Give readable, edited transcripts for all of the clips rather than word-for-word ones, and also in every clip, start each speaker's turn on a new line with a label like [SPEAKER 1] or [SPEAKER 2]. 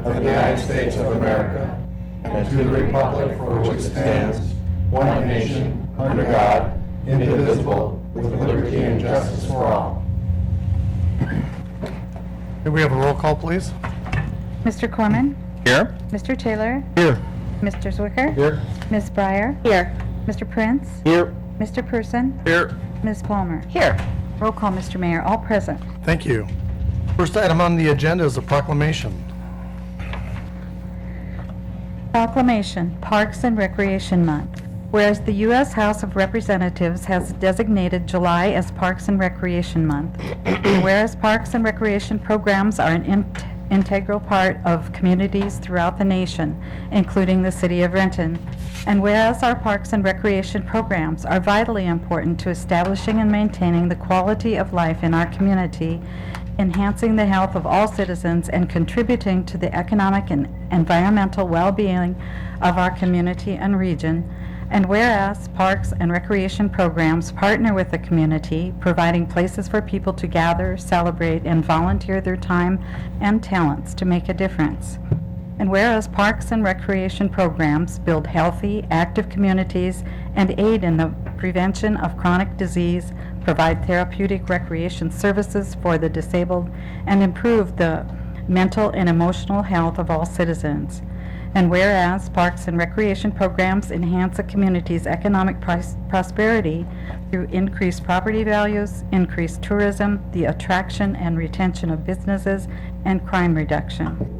[SPEAKER 1] of the United States of America and to the republic for which it stands, one nation, under God, indivisible, with liberty and justice for all.
[SPEAKER 2] Can we have a roll call, please?
[SPEAKER 3] Mr. Corman?
[SPEAKER 4] Here.
[SPEAKER 3] Mr. Taylor?
[SPEAKER 4] Here.
[SPEAKER 3] Mr. Zwicker?
[SPEAKER 4] Here.
[SPEAKER 3] Ms. Breyer?
[SPEAKER 5] Here.
[SPEAKER 3] Mr. Prince?
[SPEAKER 4] Here.
[SPEAKER 3] Mr. Person?
[SPEAKER 4] Here.
[SPEAKER 3] Ms. Palmer?
[SPEAKER 5] Here.
[SPEAKER 3] Roll call, Mr. Mayor, all present.
[SPEAKER 2] Thank you. First item on the agenda is a proclamation.
[SPEAKER 3] Proclamation, Parks and Recreation Month. Whereas the U.S. House of Representatives has designated July as Parks and Recreation Month, and whereas parks and recreation programs are an integral part of communities throughout the nation, including the city of Renton, and whereas our parks and recreation programs are vitally important to establishing and maintaining the quality of life in our community, enhancing the health of all citizens, and contributing to the economic and environmental well-being of our community and region. And whereas parks and recreation programs partner with the community, providing places for people to gather, celebrate, and volunteer their time and talents to make a difference. And whereas parks and recreation programs build healthy, active communities and aid in the prevention of chronic disease, provide therapeutic recreation services for the disabled, and improve the mental and emotional health of all citizens. And whereas parks and recreation programs enhance a community's economic prosperity through increased property values, increased tourism, the attraction and retention of businesses, and crime reduction.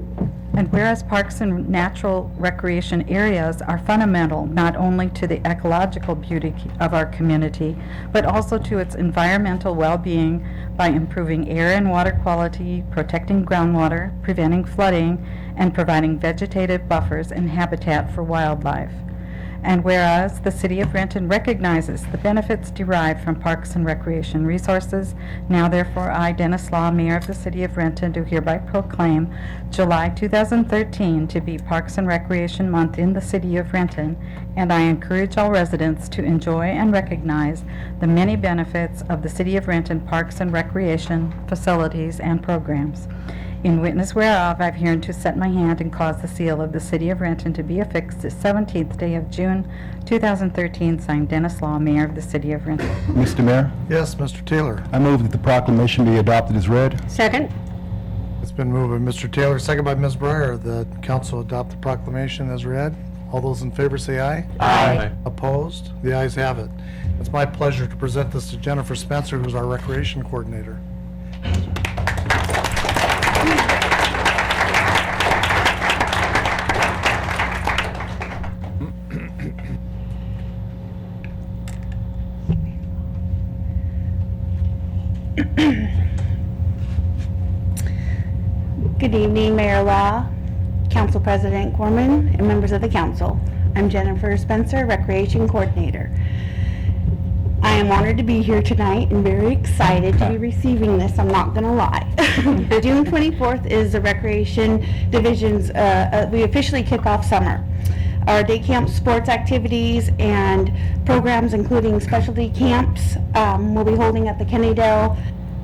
[SPEAKER 3] And whereas parks and natural recreation areas are fundamental not only to the ecological beauty of our community, but also to its environmental well-being by improving air and water quality, protecting groundwater, preventing flooding, and providing vegetative buffers and habitat for wildlife. And whereas the City of Renton recognizes the benefits derived from parks and recreation resources, now therefore I, Dennis Law, Mayor of the City of Renton, do hereby proclaim July 2013 to be Parks and Recreation Month in the City of Renton, and I encourage all residents to enjoy and recognize the many benefits of the City of Renton parks and recreation facilities and programs. In witness whereof, I've hereunto set my hand and caused the seal of the City of Renton to be affixed the 17th day of June, 2013, signed Dennis Law, Mayor of the City of Renton.
[SPEAKER 4] Mr. Mayor,
[SPEAKER 2] Yes, Mr. Taylor.
[SPEAKER 4] I move that the proclamation be adopted as read.
[SPEAKER 5] Second.
[SPEAKER 2] It's been moved by Mr. Taylor, second by Ms. Breyer, that council adopt the proclamation as read. All those in favor say aye.
[SPEAKER 4] Aye.
[SPEAKER 2] Opposed? The ayes have it. It's my pleasure to present this to Jennifer Spencer, who's our recreation coordinator.
[SPEAKER 5] Good evening, Mayor Law, Council President Corman, and members of the council. I'm Jennifer Spencer, Recreation Coordinator. I am honored to be here tonight and very excited to be receiving this, I'm not gonna lie. June 24th is the Recreation Division's, we officially kick off summer. Our day camp sports activities and programs, including specialty camps, we'll be holding at the Kennedale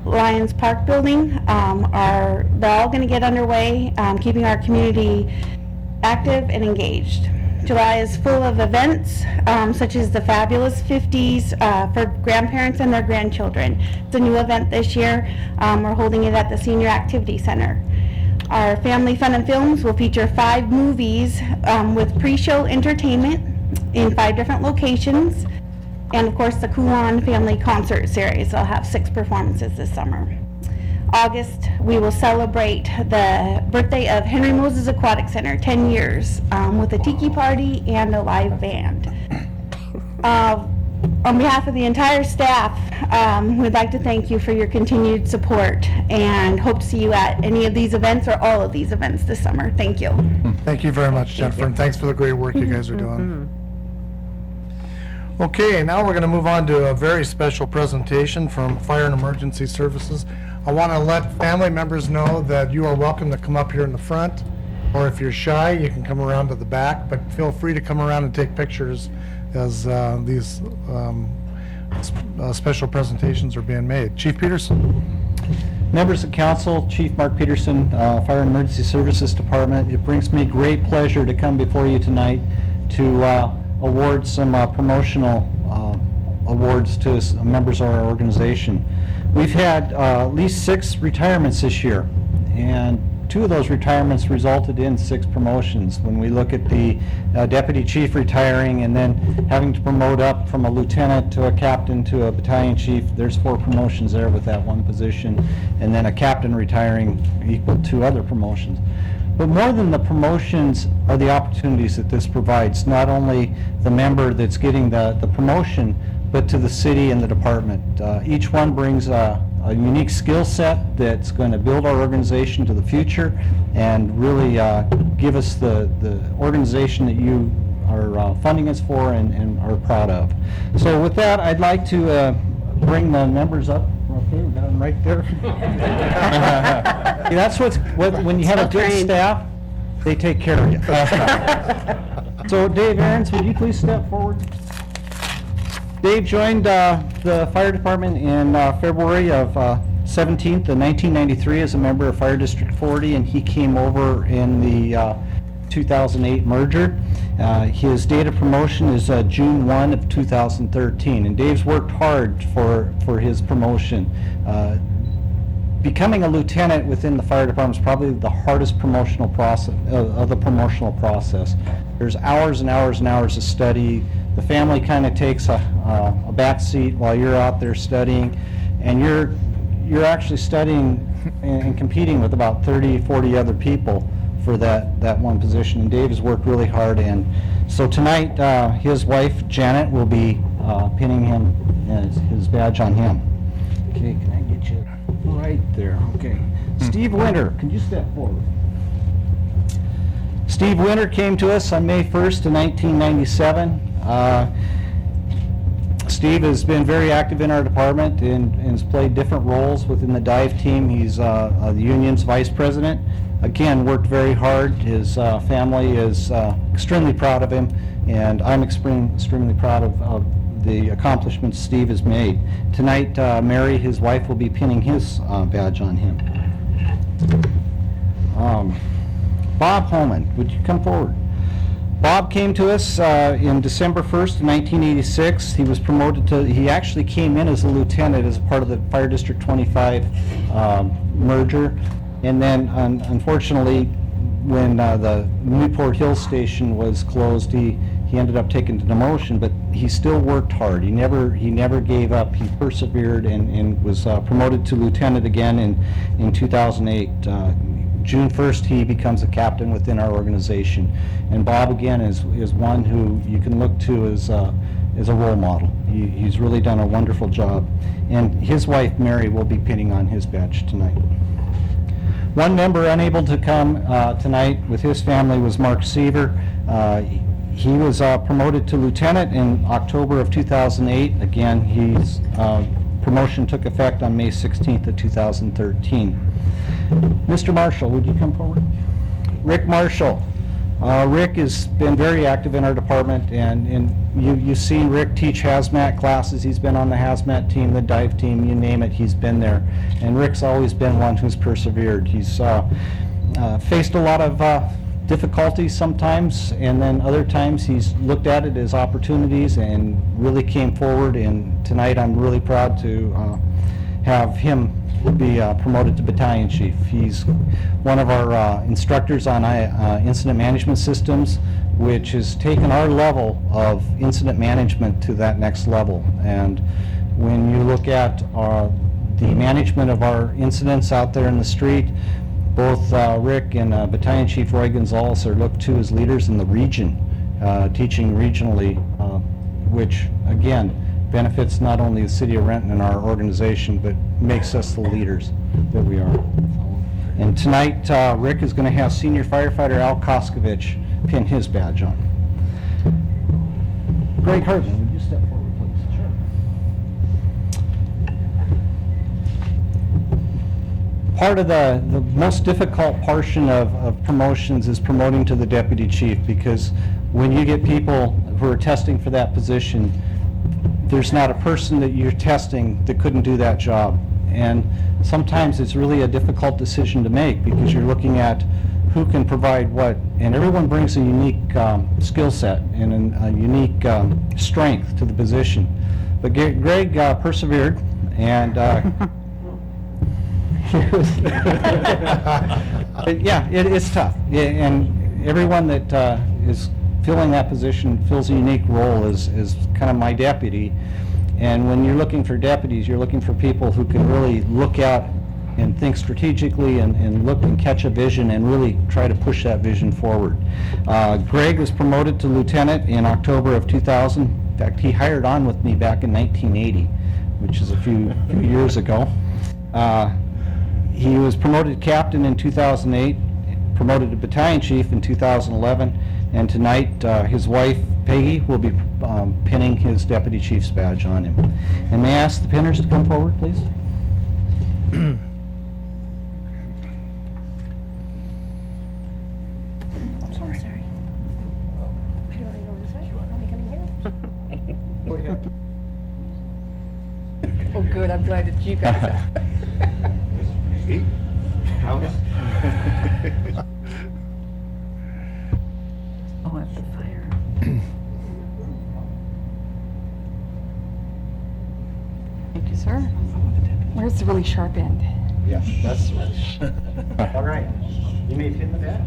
[SPEAKER 5] Lions Park building. They're all going to get underway, keeping our community active and engaged. July is full of events, such as the Fabulous 50s for grandparents and their grandchildren. It's a new event this year. We're holding it at the Senior Activity Center. Our Family Fun and Films will feature 5 movies with pre-show entertainment in 5 different locations. And of course, the Kulan Family Concert Series. They'll have 6 performances this summer. August, we will celebrate the birthday of Henry Moses Aquatic Center, 10 years, with a tiki party and a live band. On behalf of the entire staff, we'd like to thank you for your continued support and hope to see you at any of these events or all of these events this summer. Thank you.
[SPEAKER 2] Thank you very much, Jennifer, and thanks for the great work you guys are doing. Okay, now we're going to move on to a very special presentation from Fire and Emergency Services. I want to let family members know that you are welcome to come up here in the front, or if you're shy, you can come around to the back, but feel free to come around and take pictures as these special presentations are being made. Chief Peterson.
[SPEAKER 6] Members of council, Chief Mark Peterson, Fire and Emergency Services Department, it brings me great pleasure to come before you tonight to award some promotional awards to members of our organization. We've had at least 6 retirements this year, and 2 of those retirements resulted in 6 promotions. When we look at the deputy chief retiring and then having to promote up from a lieutenant to a captain to a battalion chief, there's 4 promotions there with that one position, and then a captain retiring equal 2 other promotions. But more than the promotions are the opportunities that this provides, not only the member that's getting the promotion, but to the city and the department. Each one brings a unique skill set that's going to build our organization to the future and really give us the organization that you are funding us for and are proud of. So with that, I'd like to bring the members up. Okay, we got them right there. That's when you have a good
[SPEAKER 5] Well-trained.
[SPEAKER 6] staff, they take care of you. So Dave Aarons, would you please step forward? Dave joined the fire department in February of 17th of 1993 as a member of Fire District 40, and he came over in the 2008 merger. His date of promotion is June 1 of 2013, and Dave's worked hard for his promotion. Becoming a lieutenant within the fire department is probably the hardest promotional process of the promotional process. There's hours and hours and hours of study. The family kind of takes a back seat while you're out there studying, and you're actually studying and competing with about 30, 40 other people for that one position. And Dave has worked really hard, and so tonight his wife Janet will be pinning him his badge on him. Okay, can I get you right there? Okay. Steve Winter, can you step forward? Steve Winter came to us on May 1st of 1997. Steve has been very active in our department and has played different roles within the dive team. He's the union's vice president. Again, worked very hard. His family is extremely proud of him, and I'm extremely proud of the accomplishments Steve has made. Tonight, Mary, his wife, will be pinning his badge on him. Bob Holman, would you come forward? Bob came to us in December 1st, 1986. He was promoted he actually came in as a lieutenant as part of the Fire District 25 merger. And then, unfortunately, when the Newport Hill Station was closed, he ended up taking the demotion, but he still worked hard. He never gave up. He persevered and was promoted to lieutenant again in 2008. June 1st, he becomes a captain within our organization. And Bob, again, is one who you can look to as a role model. He's really done a wonderful job. And his wife, Mary, will be pinning on his badge tonight. One member unable to come tonight with his family was Mark Seaver. He was promoted to lieutenant in October of 2008. Again, his promotion took effect on May 16th of 2013. Mr. Marshall, would you come forward? Rick Marshall. Rick has been very active in our department, and you've seen Rick teach hazmat classes. He's been on the hazmat team, the dive team, you name it, he's been there. And Rick's always been one who's persevered. He's faced a lot of difficulties sometimes, and then other times he's looked at it as opportunities and really came forward. And tonight I'm really proud to have him be promoted to battalion chief. He's one of our instructors on incident management systems, which has taken our level of incident management to that next level. And when you look at the management of our incidents out there in the street, both Rick and Battalion Chief Roy Gonzalez are looked to as leaders in the region, teaching regionally, which again benefits not only the city of Renton and our organization, but makes us the leaders that we are. And tonight, Rick is going to have Senior Firefighter Al Koskovich pin his badge on. Greg Hartman, would you step forward, please? Sure. Part of the most difficult portion of promotions is promoting to the deputy chief, because when you get people who are testing for that position, there's not a person that you're testing that couldn't do that job. And sometimes it's really a difficult decision to make because you're looking at who can provide what, and everyone brings a unique skill set and a unique strength to the position. But Greg persevered, and but yeah, it's tough. And everyone that is filling that position fills a unique role as kind of my deputy. And when you're looking for deputies, you're looking for people who can really look out and think strategically and look and catch a vision and really try to push that vision forward. Greg was promoted to lieutenant in October of 2000. In fact, he hired on with me back in 1980, which is a few years ago. He was promoted to captain in 2008, promoted to battalion chief in 2011, and tonight his wife, Peggy, will be pinning his deputy chief's badge on him. And may I ask the pinners to come forward, please?
[SPEAKER 7] Oh, good, I'm glad that you guys are.
[SPEAKER 3] Oh, at the fire.
[SPEAKER 7] Thank you, sir. Where's the really sharp end?
[SPEAKER 6] Yeah, that's right. All right. You may pin the badge.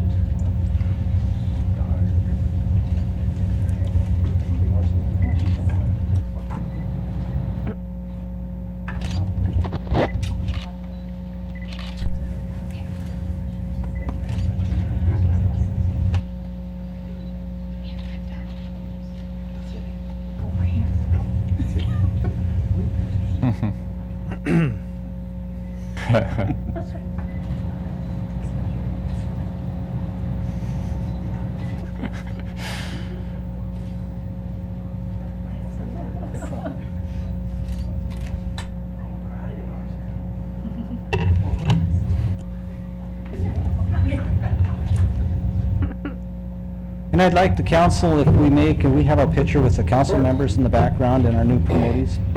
[SPEAKER 6] And I'd like the council, if we may, can we have a picture with the council members in the background and our new promotees?
[SPEAKER 1] You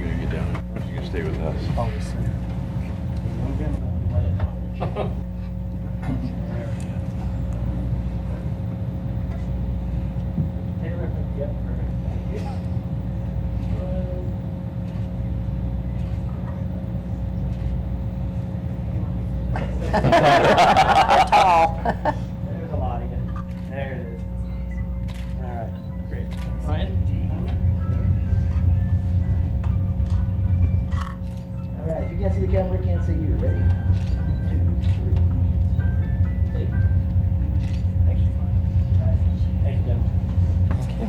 [SPEAKER 1] gonna get down? You gonna stay with us?
[SPEAKER 7] Tall.
[SPEAKER 6] There's a lot of it. There it is. All right, great. Ryan? All right, if you can't see the camera, we can't see you. Ready? 2, 3. Hey. Thank you. Thank you, Jim.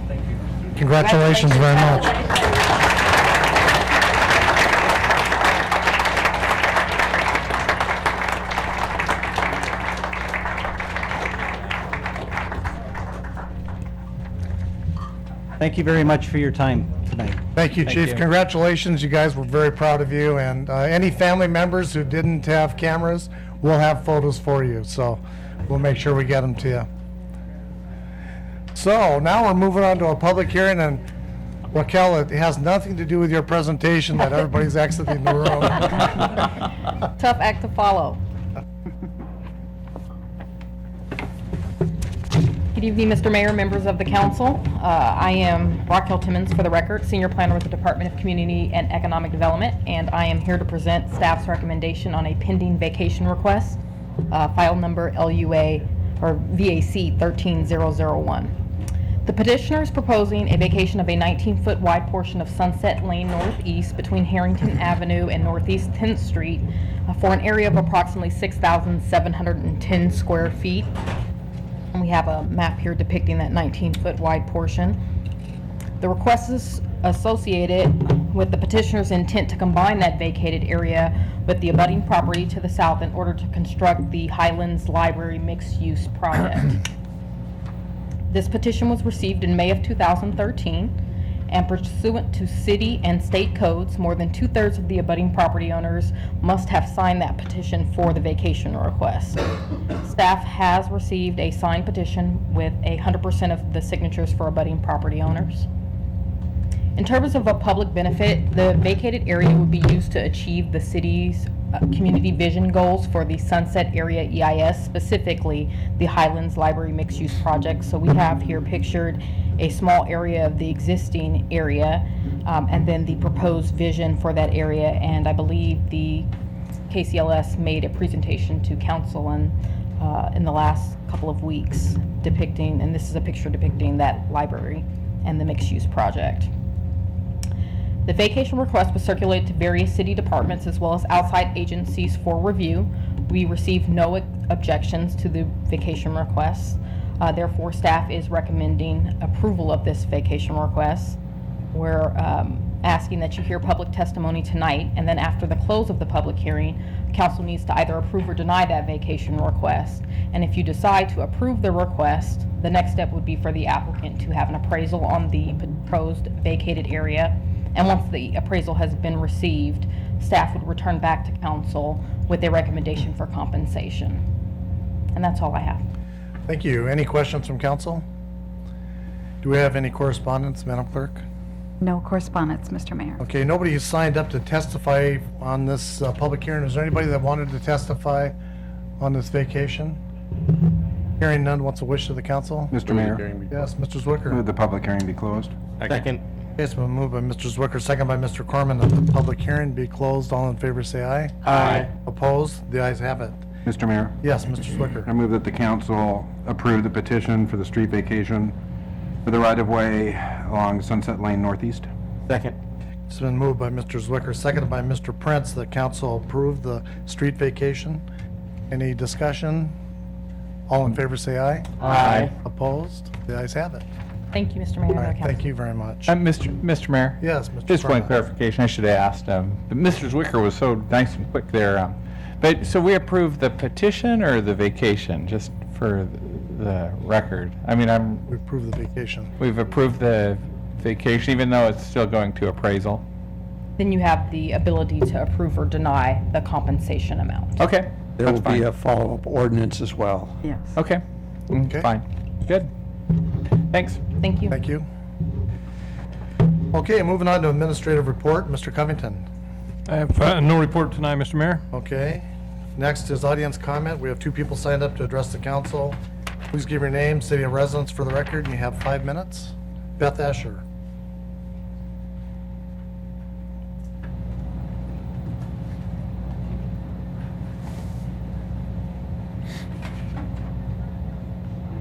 [SPEAKER 6] Thank you.
[SPEAKER 2] Congratulations very much.
[SPEAKER 6] Thank you very much for your time tonight.
[SPEAKER 2] Thank you, Chief.
[SPEAKER 6] you.
[SPEAKER 2] Congratulations, you guys. We're very proud of you. And any family members who didn't have cameras, we'll have photos for you. So we'll make sure we get them to you. So now we're moving on to a public hearing, and Raquel, it has nothing to do with your presentation that everybody's exiting the room.
[SPEAKER 7] Tough act to follow. Good evening, Mr. Mayor, members of the council. I am Raquel Timmons, for the record, Senior Planner with the Department of Community and Economic Development, and I am here to present staff's recommendation on a pending vacation request, file number LUA or VAC 13001. The petitioner is proposing a vacation of a 19-foot wide portion of Sunset Lane Northeast between Harrington Avenue and Northeast 10th Street for an area of approximately 6,710 square feet. And we have a map here depicting that 19-foot wide portion. The request is associated with the petitioner's intent to combine that vacated area with the abutting property to the south in order to construct the Highlands Library mixed-use project. This petition was received in May of 2013, and pursuant to city and state codes, more than 2/3 of the abutting property owners must have signed that petition for the vacation request. Staff has received a signed petition with 100% of the signatures for abutting property owners. In terms of a public benefit, the vacated area would be used to achieve the city's community vision goals for the Sunset Area EIS, specifically the Highlands Library Mixed-Use Project. So we have here pictured a small area of the existing area, and then the proposed vision for that area. And I believe the KCLS made a presentation to council in the last couple of weeks depicting, and this is a picture depicting that library and the mixed-use project. The vacation request was circulated to various city departments as well as outside agencies for review. We received no objections to the vacation request. Therefore, staff is recommending approval of this vacation request. We're asking that you hear public testimony tonight, and then after the close of the public hearing, council needs to either approve or deny that vacation request. And if you decide to approve the request, the next step would be for the applicant to have an appraisal on the proposed vacated area. And once the appraisal has been received, staff would return back to council with a recommendation for compensation. And that's all I have.
[SPEAKER 2] Thank you. Any questions from council? Do we have any correspondence, Madam Clerk?
[SPEAKER 3] No correspondence, Mr. Mayor.
[SPEAKER 2] Okay, nobody has signed up to testify on this public hearing. Is there anybody that wanted to testify on this vacation? Hearing none, what's the wish of the council?
[SPEAKER 4] Mr. Mayor,
[SPEAKER 2] Yes, Mr.
[SPEAKER 4] move
[SPEAKER 2] Zwicker.
[SPEAKER 4] the public hearing be closed.
[SPEAKER 8] Second.
[SPEAKER 2] It's been moved by Mr. Zwicker, second by Mr. Corman, that the public hearing be closed. All in favor, say aye.
[SPEAKER 8] Aye.
[SPEAKER 2] Opposed? The ayes have it.
[SPEAKER 4] Mr. Mayor,
[SPEAKER 2] Yes, Mr.
[SPEAKER 4] I
[SPEAKER 2] Zwicker.
[SPEAKER 4] move that the council approve the petition for the street vacation for the right-of-way along Sunset Lane Northeast.
[SPEAKER 8] Second.
[SPEAKER 2] It's been moved by Mr. Zwicker, seconded by Mr. Prince, that council approve the street vacation. Any discussion? All in favor, say aye.
[SPEAKER 8] Aye.
[SPEAKER 2] Opposed? The ayes have it.
[SPEAKER 7] Thank you, Mr. Mayor.
[SPEAKER 2] All
[SPEAKER 7] and
[SPEAKER 2] right,
[SPEAKER 7] council.
[SPEAKER 2] thank you very much.
[SPEAKER 9] Mr. Mayor?
[SPEAKER 2] Yes, Mr.
[SPEAKER 9] Just one
[SPEAKER 2] Corman.
[SPEAKER 9] clarification, I should have asked. But Mr. Zwicker was so nice and quick there. But, so we approved the petition or the vacation, just for the record? I mean,
[SPEAKER 2] We approve the vacation.
[SPEAKER 9] we've approved the vacation, even though it's still going to appraisal?
[SPEAKER 7] Then you have the ability to approve or deny the compensation amount.
[SPEAKER 9] Okay.
[SPEAKER 8] There will
[SPEAKER 9] that's
[SPEAKER 8] be
[SPEAKER 9] fine.
[SPEAKER 8] a follow-up ordinance as well.
[SPEAKER 3] Yes.
[SPEAKER 9] Okay.
[SPEAKER 2] Okay.
[SPEAKER 9] Fine. Good. Thanks.
[SPEAKER 7] Thank you.
[SPEAKER 2] Thank you. Okay, moving on to administrative report, Mr. Covington.
[SPEAKER 10] I have no report tonight, Mr. Mayor.
[SPEAKER 2] Okay. Next is audience comment. We have two people signed up to address the council. Please give your name, city of residence for the record, and you have 5 minutes. Beth Asher.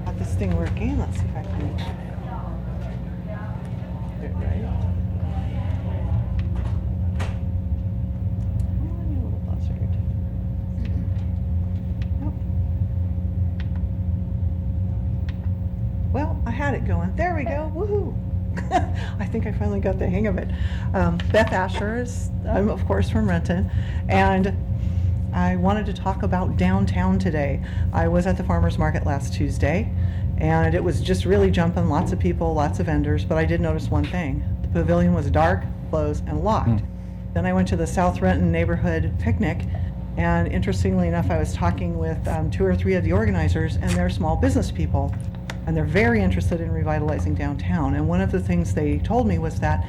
[SPEAKER 11] Got this thing working. Let's see if I can get it right. Oh, you little buzzard. Nope. Well, I had it going. There we go. Woohoo! I think I finally got the hang of it. Beth Asher is, I'm of course from Renton, and I wanted to talk about downtown today. I was at the farmer's market last Tuesday, and it was just really jumping, lots of people, lots of vendors, but I did notice one thing. The pavilion was dark, closed, and locked. Then I went to the South Renton neighborhood picnic, and interestingly enough, I was talking with 2 or 3 of the organizers, and they're small business people, and they're very interested in revitalizing downtown. And one of the things they told me was that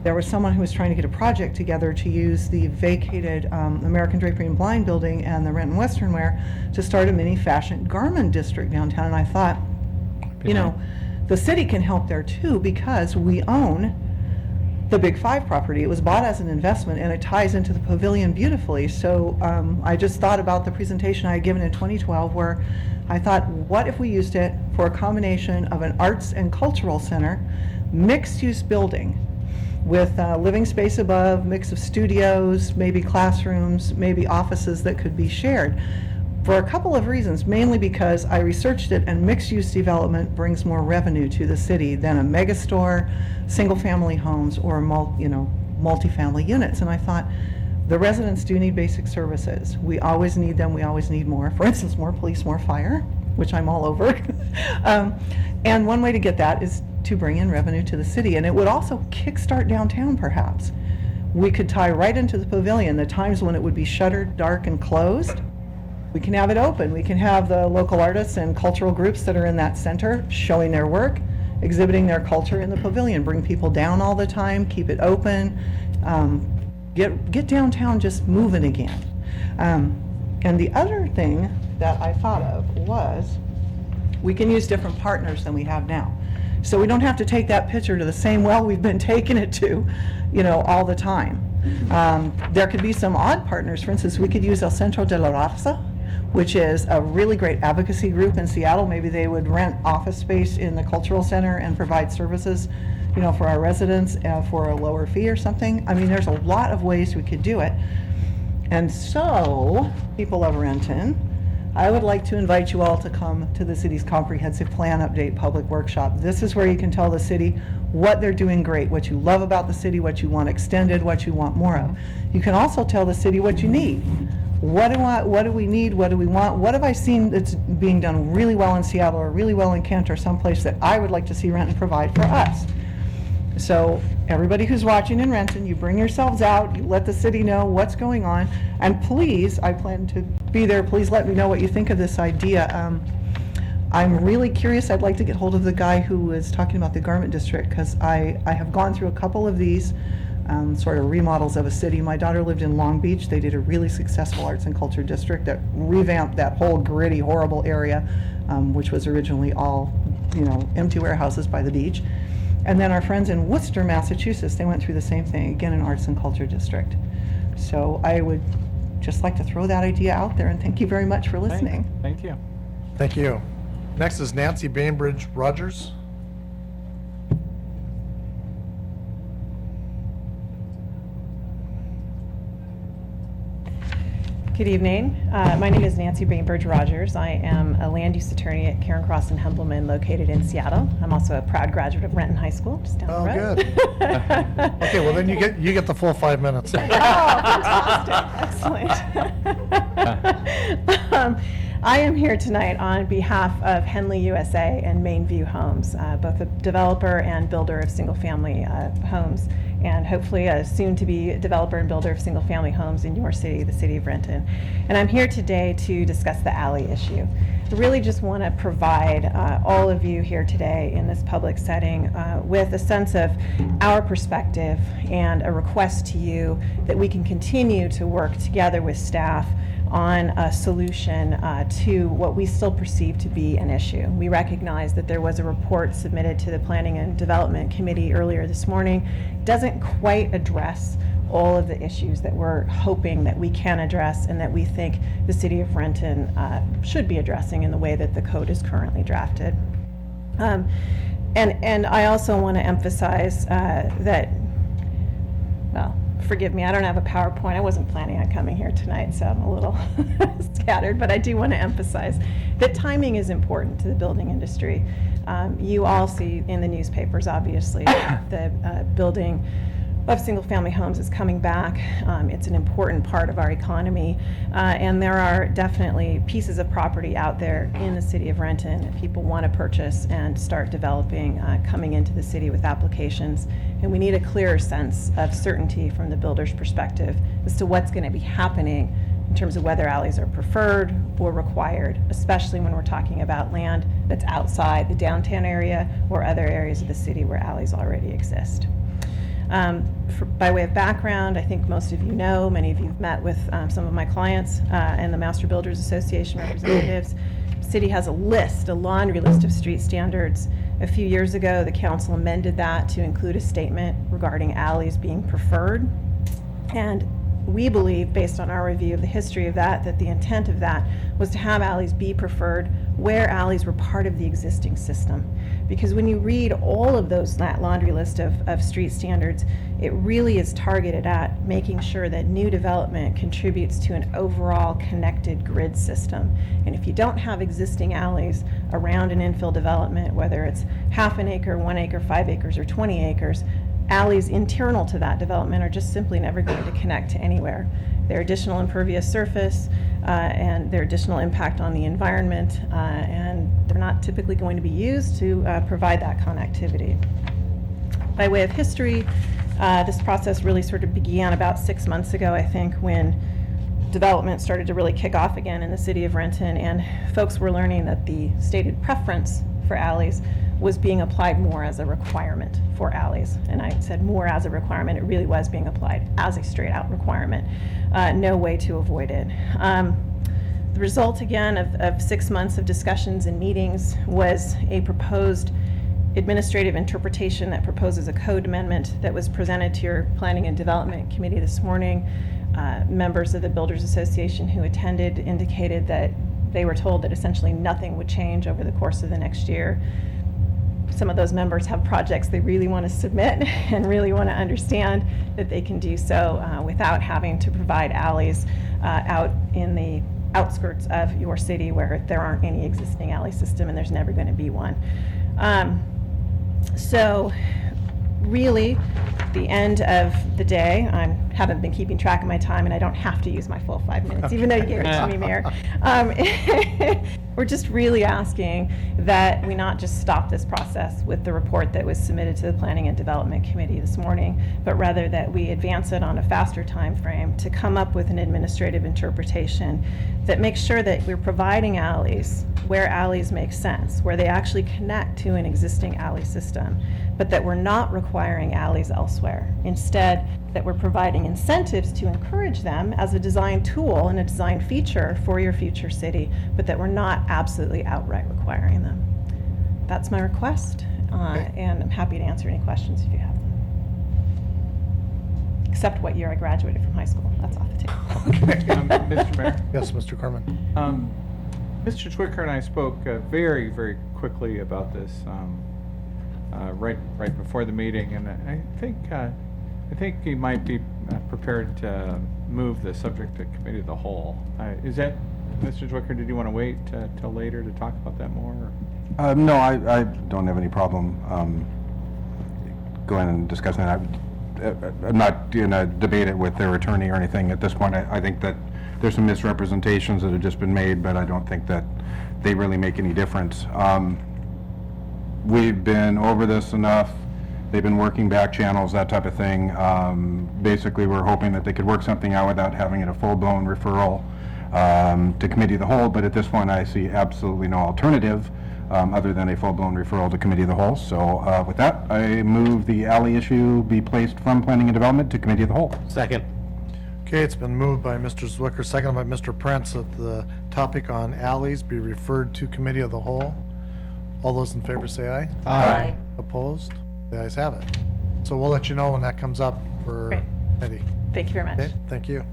[SPEAKER 11] there was someone who was trying to get a project together to use the vacated American Drapery and Blind building and the Renton Western Wear to start a mini fashion garment district downtown. And I thought, you know, the city can help there too, because we own the Big Five property. It was bought as an investment, and it ties into the pavilion beautifully. So I just thought about the presentation I had given in 2012, where I thought, what if we used it for a combination of an arts and cultural center, mixed-use building, with living space above, mix of studios, maybe classrooms, maybe offices that could be shared. For a couple of reasons, mainly because I researched it, and mixed-use development brings more revenue to the city than a megastore, single-family homes, or multifamily units. And I thought, the residents do need basic services. We always need them. We always need more. For instance, more police, more fire, which I'm all over. And one way to get that is to bring in revenue to the city. And it would also kickstart downtown perhaps. We could tie right into the pavilion, the times when it would be shuttered, dark, and closed. We can have it open. We can have the local artists and cultural groups that are in that center showing their work, exhibiting their culture in the pavilion, bring people down all the time, keep it open, get downtown just moving again. And the other thing that I thought of was we can use different partners than we have now. So we don't have to take that picture to the same well we've been taking it to, all the time. There could be some odd partners. For instance, we could use El Centro de la Raza, which is a really great advocacy group in Seattle. Maybe they would rent office space in the cultural center and provide services, for our residents for a lower fee or something. I mean, there's a lot of ways we could do it. And so, people of Renton, I would like to invite you all to come to the city's comprehensive plan update public workshop. This is where you can tell the city what they're doing great, what you love about the city, what you want extended, what you want more of. You can also tell the city what you need. What do we need? What do we want? What have I seen that's being done really well in Seattle or really well in Kent or someplace that I would like to see Renton provide for us? So everybody who's watching in Renton, you bring yourselves out, you let the city know what's going on, and please, I plan to be there, please let me know what you think of this idea. I'm really curious. I'd like to get hold of the guy who was talking about the garment district, because I have gone through a couple of these sort of remodels of a city. My daughter lived in Long Beach. They did a really successful arts and culture district that revamped that whole gritty, horrible area, which was originally all, empty warehouses by the beach. And then our friends in Worcester, Massachusetts, they went through the same thing, again, an arts and culture district. So I would just like to throw that idea out there, and thank you very much for listening.
[SPEAKER 9] Thank you.
[SPEAKER 2] Thank you. Next is Nancy Bainbridge Rogers.
[SPEAKER 12] Good evening. My name is Nancy Bainbridge Rogers. I am a land use attorney at Karen Cross and Hempelman, located in Seattle. I'm also a proud graduate of Renton High School, just down the road.
[SPEAKER 2] Good. Okay, well then you get the full 5 minutes.
[SPEAKER 12] Oh, fantastic. Excellent. I am here tonight on behalf of Henley USA and Mainview Homes, both a developer and builder of single-family homes, and hopefully a soon-to-be developer and builder of single-family homes in your city, the city of Renton. And I'm here today to discuss the alley issue. I really just want to provide all of you here today in this public setting with a sense of our perspective and a request to you that we can continue to work together with staff on a solution to what we still perceive to be an issue. We recognize that there was a report submitted to the Planning and Development Committee earlier this morning. It doesn't quite address all of the issues that we're hoping that we can address and that we think the city of Renton should be addressing in the way that the code is currently drafted. And I also want to emphasize that, well, forgive me, I don't have a PowerPoint. I wasn't planning on coming here tonight, so I'm a little scattered, but I do want to emphasize that timing is important to the building industry. You all see in the newspapers, obviously, the building of single-family homes is coming back. It's an important part of our economy, and there are definitely pieces of property out there in the city of Renton that people want to purchase and start developing coming into the city with applications. And we need a clearer sense of certainty from the builder's perspective as to what's going to be happening in terms of whether alleys are preferred or required, especially when we're talking about land that's outside the downtown area or other areas of the city where alleys already exist. By way of background, I think most of you know, many of you have met with some of my clients and the Master Builders Association representatives. The city has a laundry list of street standards. A few years ago, the council amended that to include a statement regarding alleys being preferred. And we believe, based on our review of the history of that the intent of that was to have alleys be preferred where alleys were part of the existing system. Because when you read all of that laundry list of street standards, it really is targeted at making sure that new development contributes to an overall connected grid system. And if you don't have existing alleys around an infill development, whether it's half an acre, 1 acre, 5 acres, or 20 acres, alleys internal to that development are just simply never going to connect to anywhere. their additional impervious surface, and their additional impact on the environment, and they're not typically going to be used to provide that connectivity. By way of history, this process really sort of began about 6 months ago, I think, when development started to really kick off again in the city of Renton, and folks were learning that the stated preference for alleys was being applied more as a requirement for alleys. And I said more as a requirement, it really was being applied as a straight out requirement. No way to avoid it. The result again of 6 months of discussions and meetings was a proposed administrative interpretation that proposes a code amendment that was presented to your Planning and Development Committee this morning. Members of the Builders Association who attended indicated that they were told that essentially nothing would change over the course of the next year. Some of those members have projects they really want to submit and really want to understand that they can do so without having to provide alleys out in the outskirts of your city where there aren't any existing alley system and there's never going to be one. So really, the end of the day, I haven't been keeping track of my time and I don't have to use my full 5 minutes, even though you gave it to me, Mayor. We're just really asking that we not just stop this process with the report that was submitted to the Planning and Development Committee this morning, but rather that we advance it on a faster time frame to come up with an administrative interpretation that makes sure that we're providing alleys where alleys make sense, where they actually connect to an existing alley system, but that we're not requiring alleys elsewhere. Instead, that we're providing incentives to encourage them as a design tool and a design feature for your future city, but that we're not absolutely outright requiring them. That's my request, and I'm happy to answer any questions if you have them. Except what year I graduated from high school. That's off the table.
[SPEAKER 9] Mr. Mayor?
[SPEAKER 2] Yes, Mr. Corman.
[SPEAKER 9] Mr. Zwicker and I spoke very, very quickly about this right before the meeting, and I think he might be prepared to move the subject to committee of the whole. Is that, Mr. Zwicker, did you want to wait till later to talk about that more?
[SPEAKER 4] No, I don't have any problem going and discussing that. I'm not going to debate it with their attorney or anything at this point. I think that there's some misrepresentations that have just been made, but I don't think that they really make any difference. We've been over this enough. They've been working back channels, that type of thing. Basically, we're hoping that they could work something out without having it a full-blown referral to committee of the whole, but at this point, I see absolutely no alternative other than a full-blown referral to committee of the whole. So with that, I move the alley issue be placed from Planning and Development to committee of the whole.
[SPEAKER 8] Second.
[SPEAKER 2] Okay, it's been moved by Mr. Zwicker, seconded by Mr. Prince, that the topic on alleys be referred to committee of the whole. All those in favor say aye.
[SPEAKER 8] Aye.
[SPEAKER 2] Opposed? The ayes have it. So we'll let you know when that comes up for
[SPEAKER 12] Great.
[SPEAKER 2] committee.
[SPEAKER 12] Thank you very much.
[SPEAKER 2] Okay, thank you.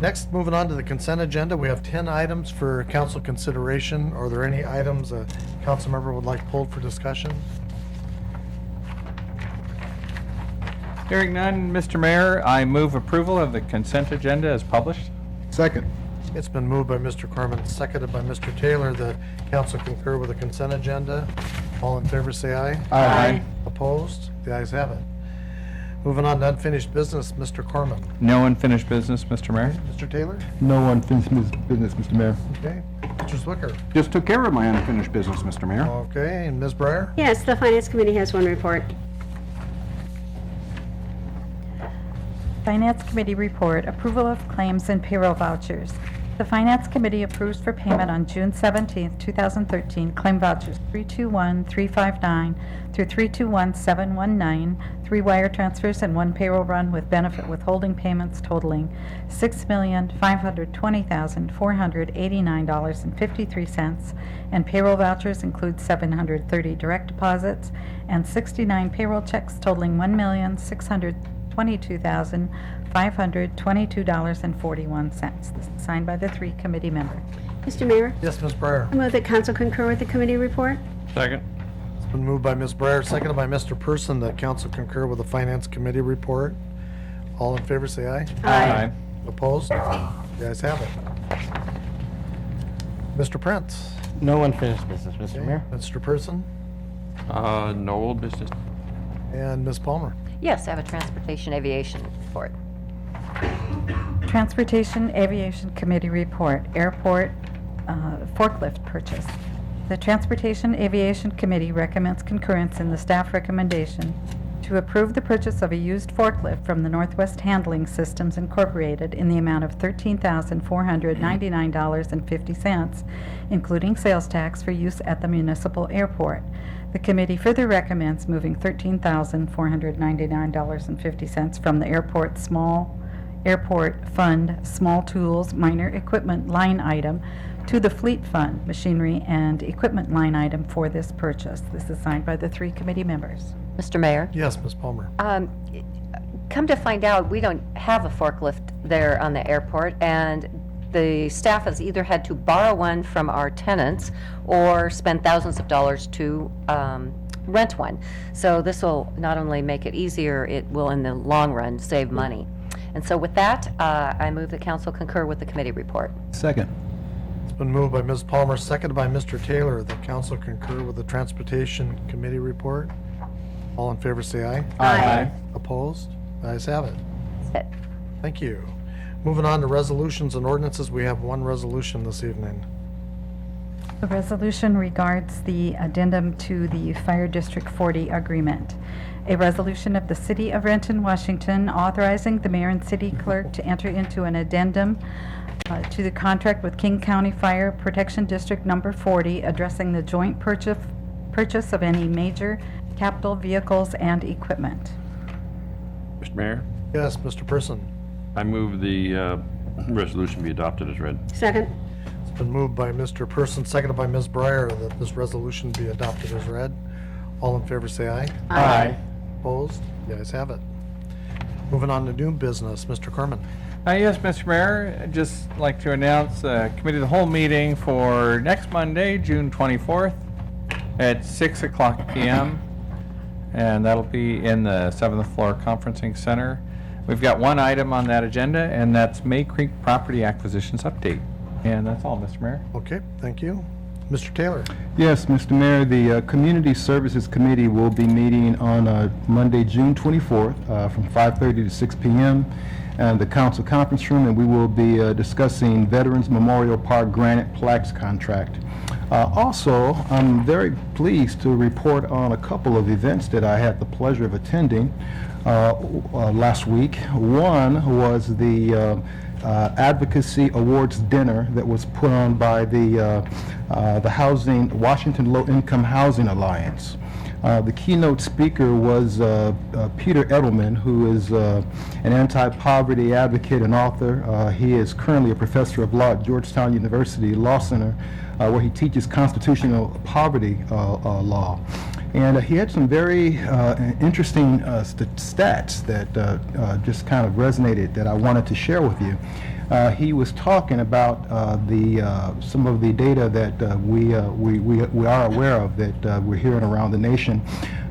[SPEAKER 2] Next, moving on to the consent agenda, we have 10 items for council consideration. Are there any items a council member would like pulled for discussion?
[SPEAKER 9] Hearing none, Mr. Mayor, I move approval of the consent agenda as published.
[SPEAKER 2] Second. It's been moved by Mr. Corman, seconded by Mr. Taylor, that council concur with the consent agenda. All in favor, say aye.
[SPEAKER 9] Aye.
[SPEAKER 2] Opposed? The ayes have it. Moving on to unfinished business, Mr. Corman.
[SPEAKER 9] No unfinished business, Mr. Mayor.
[SPEAKER 2] Mr. Taylor?
[SPEAKER 8] No unfinished business, Mr. Mayor.
[SPEAKER 2] Okay. Mr. Zwicker?
[SPEAKER 4] Just took care of my unfinished business, Mr. Mayor.
[SPEAKER 2] Okay, and Ms. Breyer?
[SPEAKER 13] Yes, the Finance Committee has one report.
[SPEAKER 3] Finance Committee report, approval of claims and payroll vouchers. The Finance Committee approves for payment on June 17, 2013, claim vouchers 321-359 through 321-719, 3 wire transfers and 1 payroll run with benefit withholding payments totaling $6,520,489.53, and payroll vouchers include 730 direct deposits and 69 payroll checks totaling $1,622,522.41. This is signed by the 3 committee members.
[SPEAKER 13] Mr. Mayor,
[SPEAKER 2] Yes, Ms. Breyer?
[SPEAKER 13] I move that council concur with the committee report.
[SPEAKER 10] Second.
[SPEAKER 2] It's been moved by Ms. Breyer, seconded by Mr. Person, that council concur with the Finance Committee report. All in favor, say aye.
[SPEAKER 9] Aye.
[SPEAKER 2] Opposed? The ayes have it. Mr. Prince?
[SPEAKER 8] No unfinished business, Mr.
[SPEAKER 2] Okay.
[SPEAKER 8] Mayor.
[SPEAKER 2] Mr. Person?
[SPEAKER 10] No old business.
[SPEAKER 2] And Ms. Palmer?
[SPEAKER 14] Yes, I have a transportation aviation report.
[SPEAKER 3] Transportation Aviation Committee Report, Airport Forklift Purchase. The Transportation Aviation Committee recommends concurrence in the staff recommendation to approve the purchase of a used forklift from the Northwest Handling Systems Incorporated in the amount of $13,499.50, including sales tax for use at the municipal airport. The committee further recommends moving $13,499.50 from the airport fund small tools minor equipment line item to the fleet fund machinery and equipment line item for this purchase. This is signed by the 3 committee members.
[SPEAKER 14] Mr. Mayor,
[SPEAKER 2] Yes, Ms. Palmer.
[SPEAKER 14] come to find out, we don't have a forklift there on the airport, and the staff has either had to borrow one from our tenants or spend thousands of dollars to rent one. So this will not only make it easier, it will in the long run save money. And so with that, I move the council concur with the committee report.
[SPEAKER 6] Second.
[SPEAKER 2] It's been moved by Ms. Palmer, seconded by Mr. Taylor. The council concur with the Transportation Committee report. All in favor, say aye.
[SPEAKER 14] Aye.
[SPEAKER 2] Opposed? The ayes have it.
[SPEAKER 14] That's it.
[SPEAKER 2] Thank you. Moving on to resolutions and ordinances, we have one resolution this evening.
[SPEAKER 3] The resolution regards the addendum to the Fire District 40 agreement. A resolution of the City of Renton, Washington, authorizing the mayor and city clerk to enter into an addendum to the contract with King County Fire Protection District Number 40, addressing the joint purchase of any major capital vehicles and equipment.
[SPEAKER 10] Mr. Mayor,
[SPEAKER 2] Yes, Mr. Person.
[SPEAKER 10] I move the resolution be adopted as read.
[SPEAKER 13] Second.
[SPEAKER 2] It's been moved by Mr. Person, seconded by Ms. Breyer, that this resolution be adopted as read. All in favor, say aye.
[SPEAKER 13] Aye.
[SPEAKER 2] Opposed? The ayes have it. Moving on to new business, Mr. Corman.
[SPEAKER 9] Yes, Mr. Mayor, I'd just like to announce a committee of the whole meeting for next Monday, June 24th at 6 o'clock p.m. And that'll be in the 7th floor conferencing center. We've got one item on that agenda, and that's May Creek property acquisitions update. And that's all, Mr. Mayor.
[SPEAKER 2] Okay, thank you. Mr. Taylor.
[SPEAKER 8] Yes, Mr. Mayor, the Community Services Committee will be meeting on Monday, June 24th, from 5:30 to 6 p.m. in the council conference room, and we will be discussing Veterans Memorial Park granite plaques contract. Also, I'm very pleased to report on a couple of events that I had the pleasure of attending last week. One was the Advocacy Awards dinner that was put on by the Washington Low Income Housing Alliance. The keynote speaker was Peter Edelman, who is an anti-poverty advocate and author. He is currently a professor of law at Georgetown University Law Center, where he teaches constitutional poverty law. And he had some very interesting stats that just kind of resonated that I wanted to share with you. He was talking about some of the data that we are aware of, that we're hearing around the nation,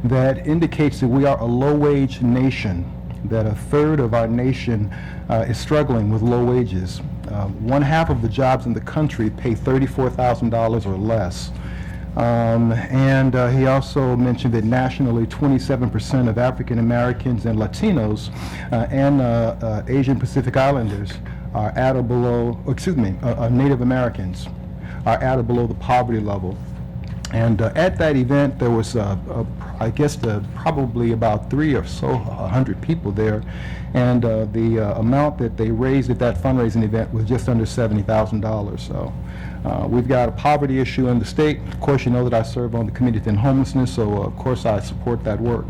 [SPEAKER 8] that indicates that we are a low-wage nation, that a third of our nation is struggling with low wages. One half of the jobs in the country pay $34,000 or less. And he also mentioned that nationally 27% of African Americans and Latinos and Asian Pacific Islanders are at or below, Native Americans are at or below the poverty level. And at that event, there was, I guess, probably about 300 people there. And the amount that they raised at that fundraising event was just under $70,000. So we've got a poverty issue in the state. Of course, you know that I serve on the Committee to End Homelessness, so of course I support that work.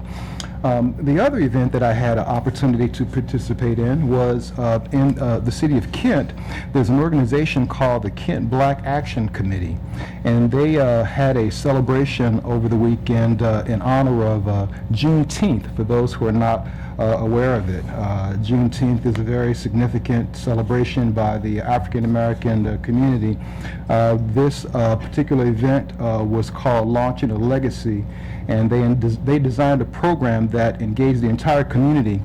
[SPEAKER 8] The other event that I had an opportunity to participate in was in the city of Kent. There's an organization called the Kent Black Action Committee, and they had a celebration over the weekend in honor of Juneteenth, for those who are not aware of it. Juneteenth is a very significant celebration by the African American community. This particular event was called Launching a Legacy, and they designed a program that engaged the entire community.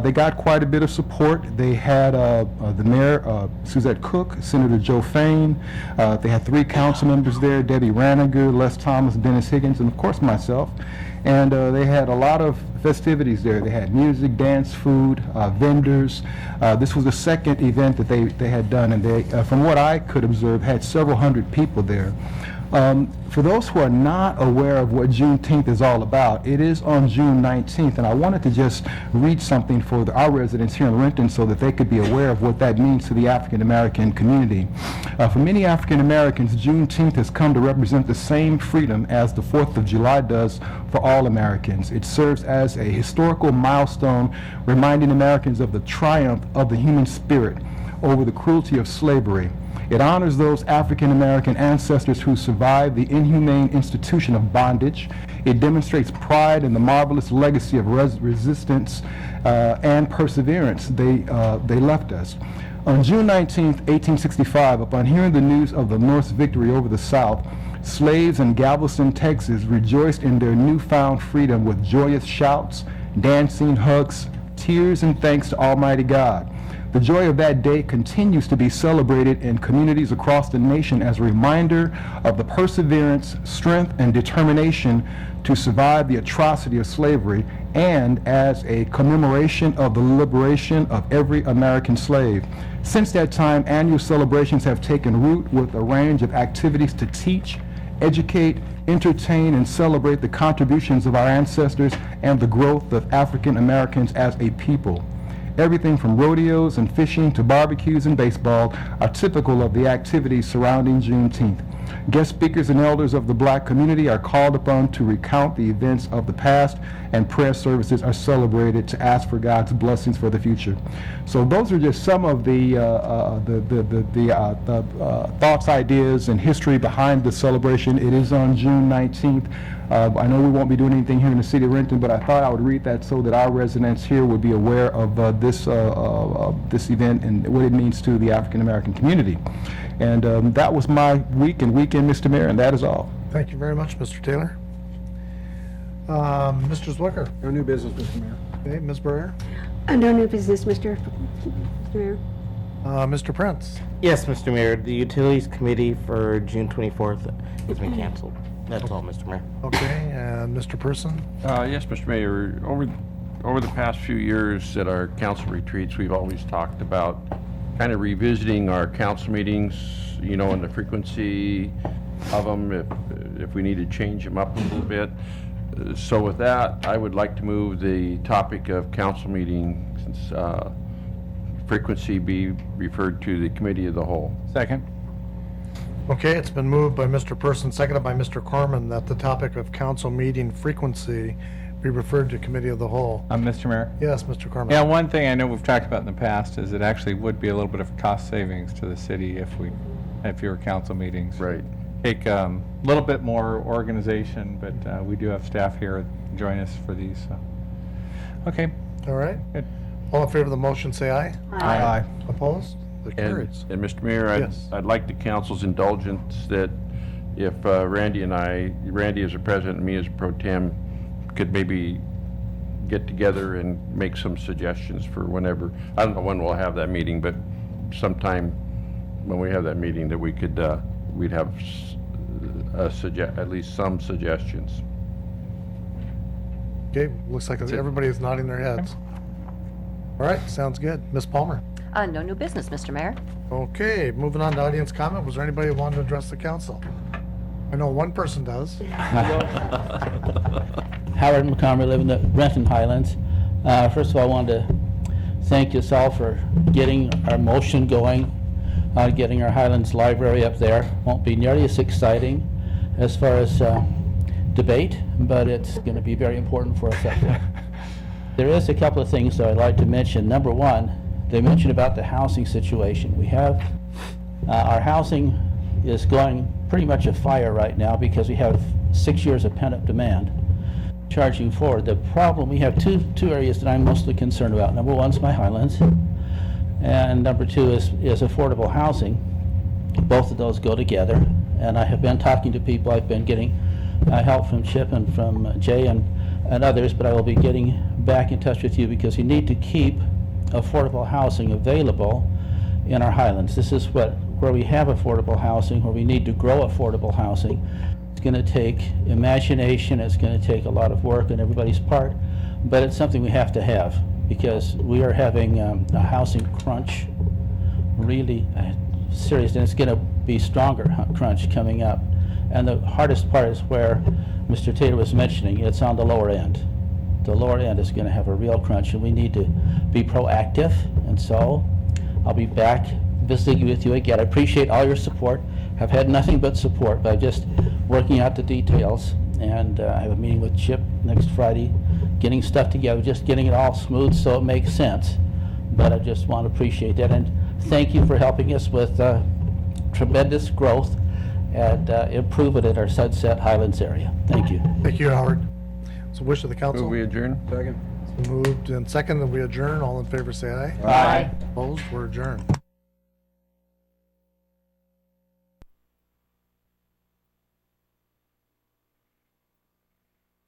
[SPEAKER 8] They got quite a bit of support. They had the mayor, Suzette Cook, Senator Joe Fain. They had 3 council members there, Debbie Raniger, Les Thomas, Dennis Higgins, and of course myself. And they had a lot of festivities there. They had music, dance, food, vendors. This was the second event that they had done, and they, from what I could observe, had several hundred people there. For those who are not aware of what Juneteenth is all about, it is on June 19th, and I wanted to just read something for our residents here in Renton so that they could be aware of what that means to the African American community. For many African Americans, Juneteenth has come to represent the same freedom as the 4th of July does for all Americans. It serves as a historical milestone reminding Americans of the triumph of the human spirit over the cruelty of slavery. It honors those African American ancestors who survived the inhumane institution of bondage. It demonstrates pride in the marvelous legacy of resistance and perseverance they left us. On June 19, 1865, upon hearing the news of the North's victory over the South, slaves in Galveston, Texas rejoiced in their newfound freedom with joyous shouts, dancing, hugs, tears, and thanks to Almighty God. The joy of that day continues to be celebrated in communities across the nation as a reminder of the perseverance, strength, and determination to survive the atrocity of slavery, and as a commemoration of the liberation of every American slave. Since that time, annual celebrations have taken root with a range of activities to teach, educate, entertain, and celebrate the contributions of our ancestors and the growth of African Americans as a people. Everything from rodeos and fishing to barbecues and baseball are typical of the activities surrounding Juneteenth. Guest speakers and elders of the black community are called upon to recount the events of the past, and prayer services are celebrated to ask for God's blessings for the future. So those are just some of the thoughts, ideas, and history behind the celebration. It is on June 19th. I know we won't be doing anything here in the city of Renton, but I thought I would read that so that our residents here would be aware of this event and what it means to the African American community. And that was my week and weekend, Mr. Mayor, and that is all.
[SPEAKER 2] Thank you very much, Mr. Taylor. Mr. Zwicker.
[SPEAKER 6] No new business, Mr. Mayor.
[SPEAKER 2] Okay, Ms. Barrera.
[SPEAKER 13] No new business, Mr. Mayor.
[SPEAKER 2] Mr. Prince.
[SPEAKER 15] Yes, Mr. Mayor, the Utilities Committee for June 24th has been canceled. That's all, Mr. Mayor.
[SPEAKER 2] Okay, and Mr. Person.
[SPEAKER 10] Yes, Mr. Mayor, over the past few years at our council retreats, we've always talked about kind of revisiting our council meetings, you know, and the frequency of them, if we need to change them up a little bit. So with that, I would like to move the topic of council meetings frequency be referred to the Committee of the Whole.
[SPEAKER 9] Second.
[SPEAKER 2] Okay, it's been moved by Mr. Person, seconded by Mr. Corman, that the topic of council meeting frequency be referred to Committee of the Whole.
[SPEAKER 9] Mr. Mayor?
[SPEAKER 2] Yes, Mr. Corman.
[SPEAKER 9] Yeah, one thing I know we've talked about in the past is it actually would be a little bit of a cost savings to the city if we had fewer council meetings.
[SPEAKER 10] Right.
[SPEAKER 9] Take a little bit more organization, but we do have staff here join us for these. So. Okay.
[SPEAKER 2] All right.
[SPEAKER 9] Good.
[SPEAKER 2] All in favor of the motion, say aye.
[SPEAKER 8] Aye.
[SPEAKER 2] Opposed? It carries.
[SPEAKER 10] And Mr. Mayor,
[SPEAKER 2] Yes.
[SPEAKER 10] I'd like the council's indulgence that if Randy as a president and me as pro tem, could maybe get together and make some suggestions for whenever, I don't know when we'll have that meeting, but sometime when we have that meeting that we could, we'd have at least some suggestions.
[SPEAKER 2] Okay, looks like everybody is nodding their heads. All right, sounds good. Ms. Palmer.
[SPEAKER 14] No new business, Mr. Mayor.
[SPEAKER 2] Okay, moving on to audience comment. Was there anybody who wanted to address the council? I know one person does.
[SPEAKER 16] Howard Montgomery, living in the Renton Highlands. First of all, I wanted to thank you all for getting our motion going, getting our Highlands Library up there. Won't be nearly as exciting as far as debate, but it's going to be very important for us up there. There is a couple of things that I'd like to mention. Number one, they mentioned about the housing situation. We have, our housing is going pretty much a fire right now because we have 6 years of pent-up demand charging forward. The problem, we have two areas that I'm mostly concerned about. Number one is my Highlands, and number two is affordable housing. Both of those go together, and I have been talking to people. I've been getting help from Chip and from Jay and others, but I will be getting back in touch with you because you need to keep affordable housing available in our Highlands. This is where we have affordable housing, where we need to grow affordable housing It's going to take imagination, it's going to take a lot of work on everybody's part, but it's something we have to have, because we are having a housing crunch, really serious, and it's going to be stronger crunch coming up. And the hardest part is where Mr. Taylor was mentioning, it's on the lower end. The lower end is going to have a real crunch, and we need to be proactive, and so I'll be back visiting with you again. I appreciate all your support. I've had nothing but support by just working out the details, and I have a meeting with Chip next Friday, getting stuff together, just getting it all smooth so it makes sense. But I just want to appreciate that, and thank you for helping us with tremendous growth and improvement in our Sunset Highlands area. Thank you.
[SPEAKER 2] Thank you, Howard. So wish of the council.
[SPEAKER 10] Move we adjourn? Second.
[SPEAKER 2] Moved and second that we adjourn. All in favor, say aye.
[SPEAKER 16] Aye.
[SPEAKER 2] Opposed? We're adjourned.